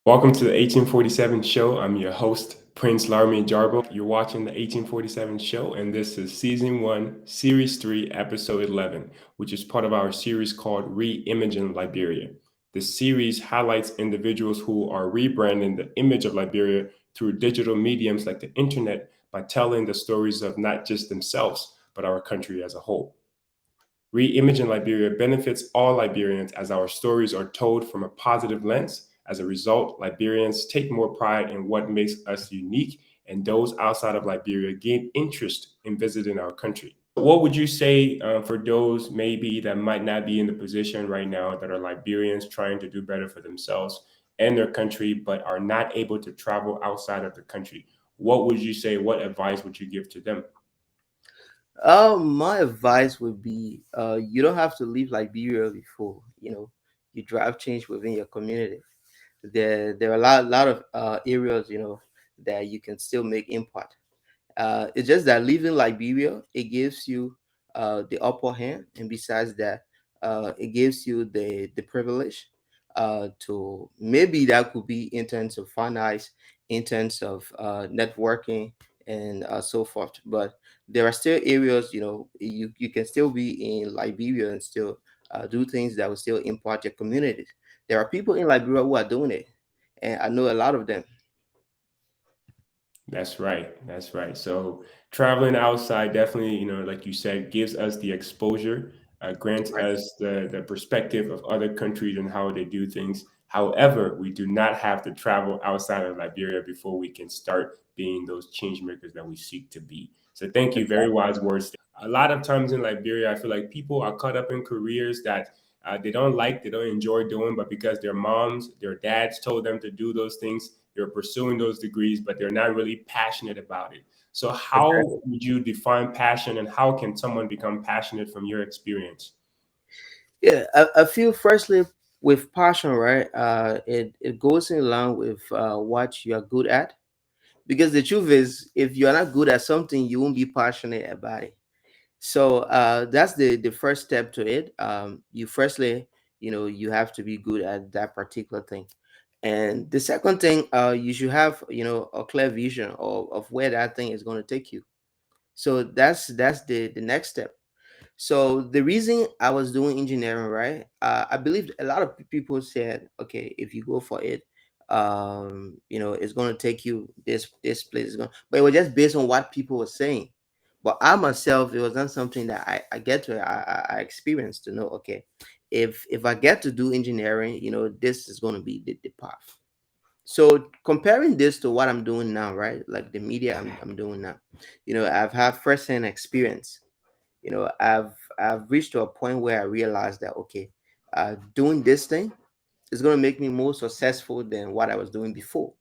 Welcome to the 1847 show. I'm your host, Prince Larmy Jarbo. You're watching the 1847 show, and this is season 1, series 3, episode 11, which is part of our series called Reimaging Liberia. This series highlights individuals who are rebranding the image of Liberia through digital mediums like the internet by telling the stories of not just themselves, but our country as a whole. Reimaging Liberia benefits all Liberians as our stories are told from a positive lens. As a result, Liberians take more pride in what makes us unique, and those outside of Liberia gain interest in visiting our country. What would you say for those maybe that might not be in the position right now that are Liberians trying to do better for themselves and their country, but are not able to travel outside of the country? What would you say? What advice would you give to them? My advice would be you don't have to leave Liberia before you drive change within your community. There are a lot of areas that you can still make impact. It's just that leaving Liberia, it gives you the upper hand, and besides that, it gives you the privilege to, maybe that could be in terms of finance, in terms of networking, and so forth. But there are still areas, you can still be in Liberia and still do things that will still impact your communities. There are people in Liberia who are doing it, and I know a lot of them. That's right. That's right. So traveling outside definitely, like you said, gives us the exposure, grants Right. us the perspective of other countries and how they do things. However, we do not have to travel outside of Liberia before we can start being those change makers that we seek to be. So thank you. Very Exactly. wise words. A lot of times in Liberia, I feel like people are caught up in careers that they don't like, they don't enjoy doing, but because their moms, their dads told them to do those things, they're pursuing those degrees, but they're not really passionate about it. So, how Exactly. would you define passion, and how can someone become passionate from your experience? Yeah, I feel firstly with passion, right? It goes in line with what you are good at. Because the truth is, if you are not good at something, you won't be passionate about it. So that's the first step to it. You firstly, you have to be good at that particular thing. And the second thing, you should have, a clear vision of where that thing is going to take you. So that's the next step. So the reason I was doing engineering, right? I believe a lot of people said, okay, if you go for it, it's going to take you this place. Is going, but it was just based on what people were saying. But I myself, it was not something that I get to I experienced to know. Okay, if I get to do engineering, this is going to be the path. So comparing this to what I'm doing now, right? Like the media I'm doing now, I've had firsthand experience. I've reached to a point where I realized that, okay, doing this thing is going to make me more successful than what I was doing before,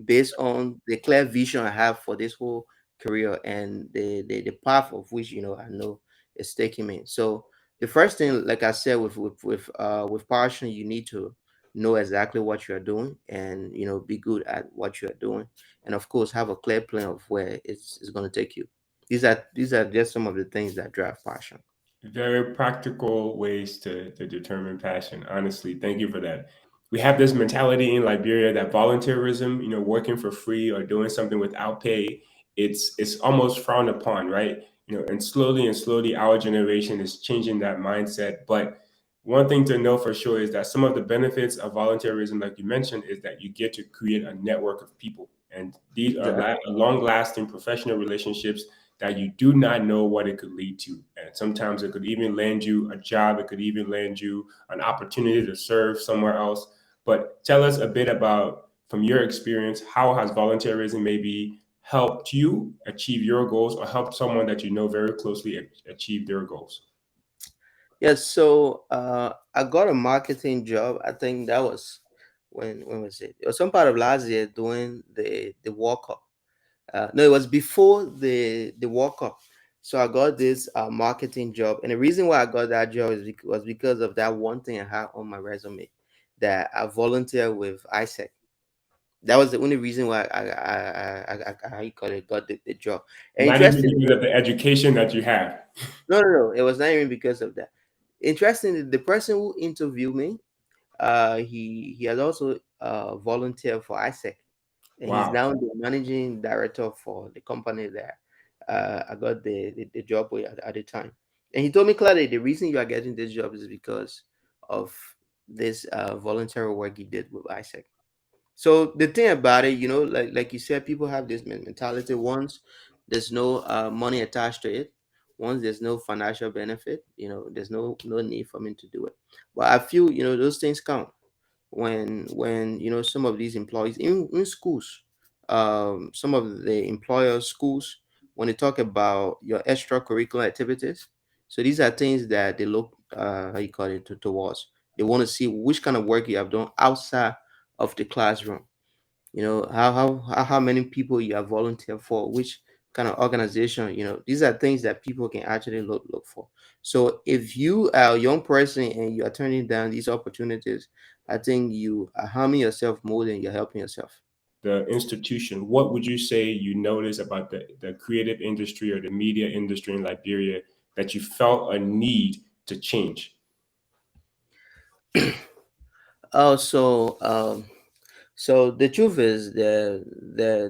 based on the clear vision I have for this whole career and the path of which I know it's taking me. So the first thing, like I said, with passion, you need to know exactly what you are doing, and be good at what you are doing, and of course have a clear plan of where it's going to take you. These are just some of the things that drive passion. Very practical ways to determine passion. Honestly, thank you for that. We have this mentality in Liberia that volunteerism, working for free or doing something without pay, it's almost frowned upon, right? And slowly, our generation is changing that mindset. But one thing to know for sure is that some of the benefits of volunteerism, like you mentioned, is that you get to create a network of people, and these are Exactly. long-lasting professional relationships that you do not know what it could lead to. And sometimes it could even land you a job, it could even land you an opportunity to serve somewhere else. But tell us a bit about, from your experience, how has volunteerism maybe helped you achieve your goals or helped someone that you know very closely achieve their goals? Yes, so I got a marketing job. I think that was when was it? It was some part of last year doing the World Cup. No, it was before the World Cup. So I got this marketing job, and the reason why I got that job was because of that one thing I had on my resume, that I volunteer with ISEC. That was the only reason why how you call it, got the job. And Not even interestingly, because of the education that you have. no, it was not even because of that. Interestingly, the person who interviewed me, he has also volunteered for ISEC, and he's Wow. now the managing director for the company that I got the job with at the time. And he told me clearly the reason you are getting this job is because of this voluntary work he did with ISEC. So the thing about it, like you said, people have this mentality. Once there's no money attached to it, once there's no financial benefit, there's no need for me to do it. But I feel those things count when some of these employees in schools, some of the employers schools, when they talk about your extracurricular activities. So these are things that they look how you call it towards. They want to see which kind of work you have done outside of the classroom. How many people you have volunteered for, which kind of organization. These are things that people can actually look for. So if you are a young person and you are turning down these opportunities, I think you are harming yourself more than you're helping yourself. The institution, what would you say you noticed about the creative industry or the media industry in Liberia that you felt a need to change? Oh, so the truth is there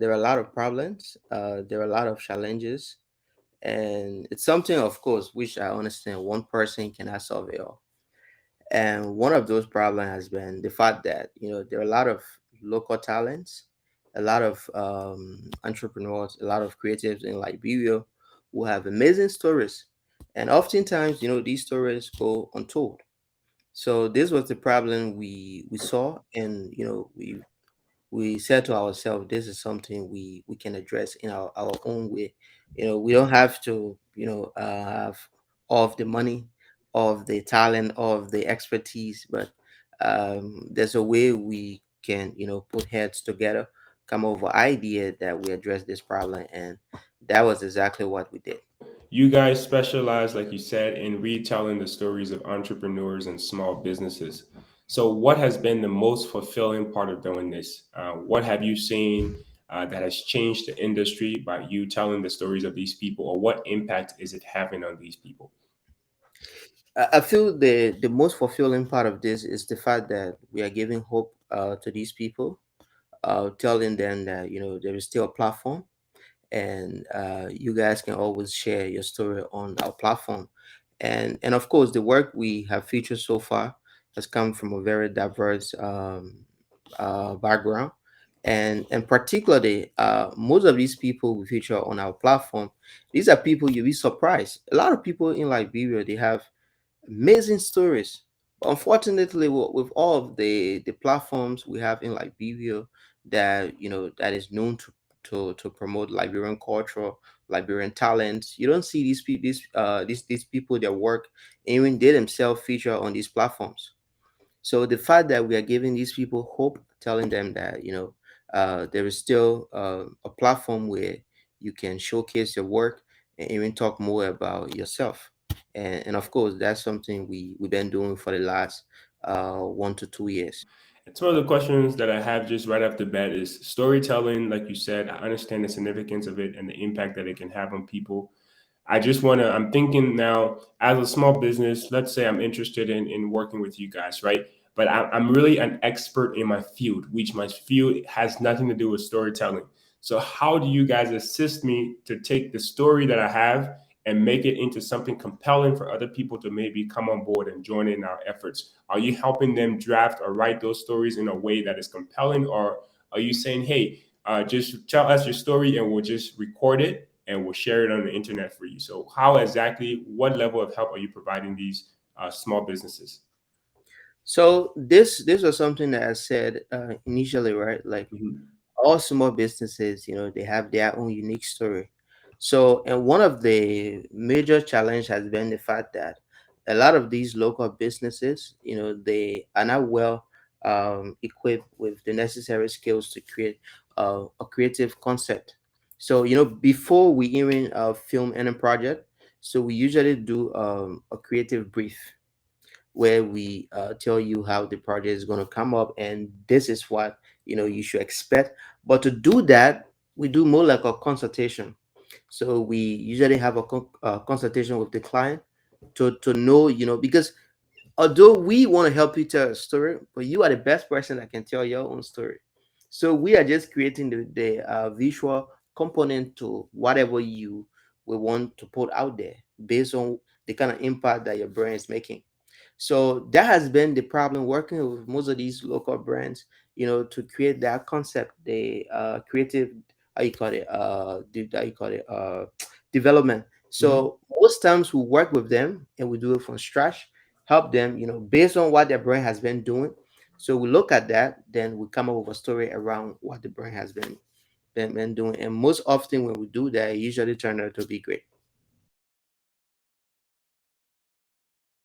are a lot of problems. There are a lot of challenges, and it's something, of course, which I understand one person cannot solve it all. And one of those problems has been the fact that there are a lot of local talents, a lot of entrepreneurs, a lot of creatives in Liberia who have amazing stories, and oftentimes these stories go untold. So this was the problem we saw, and we said to ourselves, this is something we can address in our own way. We don't have to have all of the money, all of the talent, all of the expertise, but there's a way we can put heads together, come up with an idea that we address this problem, and that was exactly what we did. You guys specialize, like you said, in retelling the stories of entrepreneurs and small businesses. So, what has been the most fulfilling part of doing this? What have you seen that has changed the industry by you telling the stories of these people, or what impact is it having on these people? I feel the most fulfilling part of this is the fact that we are giving hope to these people, telling them that there is still a platform, and you guys can always share your story on our platform. And of course, the work we have featured so far has come from a very diverse background, and particularly most of these people we feature on our platform, these are people you'll be surprised. A lot of people in Liberia, they have amazing stories. Unfortunately, with all of the platforms we have in Liberia that that is known to promote Liberian culture, Liberian talents, you don't see these people these people that work, and even they themselves feature on these platforms. So the fact that we are giving these people hope, telling them that there is still a platform where you can showcase your work and even talk more about yourself, and of course that's something we've been doing for the last 1 to 2 years. And some of the questions that I have just right off the bat is storytelling. Like you said, I understand the significance of it and the impact that it can have on people. I just want to, I'm thinking now as a small business, let's say I'm interested in working with you guys, right? But I'm really an expert in my field, which my field has nothing to do with storytelling. So, how do you guys assist me to take the story that I have and make it into something compelling for other people to maybe come on board and join in our efforts? Are you helping them draft or write those stories in a way that is compelling? Or are you saying, hey, just tell us your story and we'll just record it and we'll share it on the internet for you? So, how exactly, what level of help are you providing these small businesses? So this was something that I said initially, right? Like Mhm. all small businesses, they have their own unique story. So, and one of the major challenge has been the fact that a lot of these local businesses, they are not well equipped with the necessary skills to create a creative concept. So, before we even film any project, so we usually do a creative brief where we tell you how the project is going to come up, and this is what you should expect. But to do that, we do more like a consultation. So we usually have a consultation with the client to know, because although we want to help you tell a story, but you are the best person that can tell your own story. So we are just creating the visual component to whatever you will want to put out there based on the kind of impact that your brand is making. So that has been the problem working with most of these local brands, to create that concept, the creative, how you call it, how you call it, development. Mhm. So most times we work with them and we do it from scratch, help them, based on what their brand has been doing. So we look at that, then we come up with a story around what the brand has been doing. And most often when we do that, it usually turn out to be great.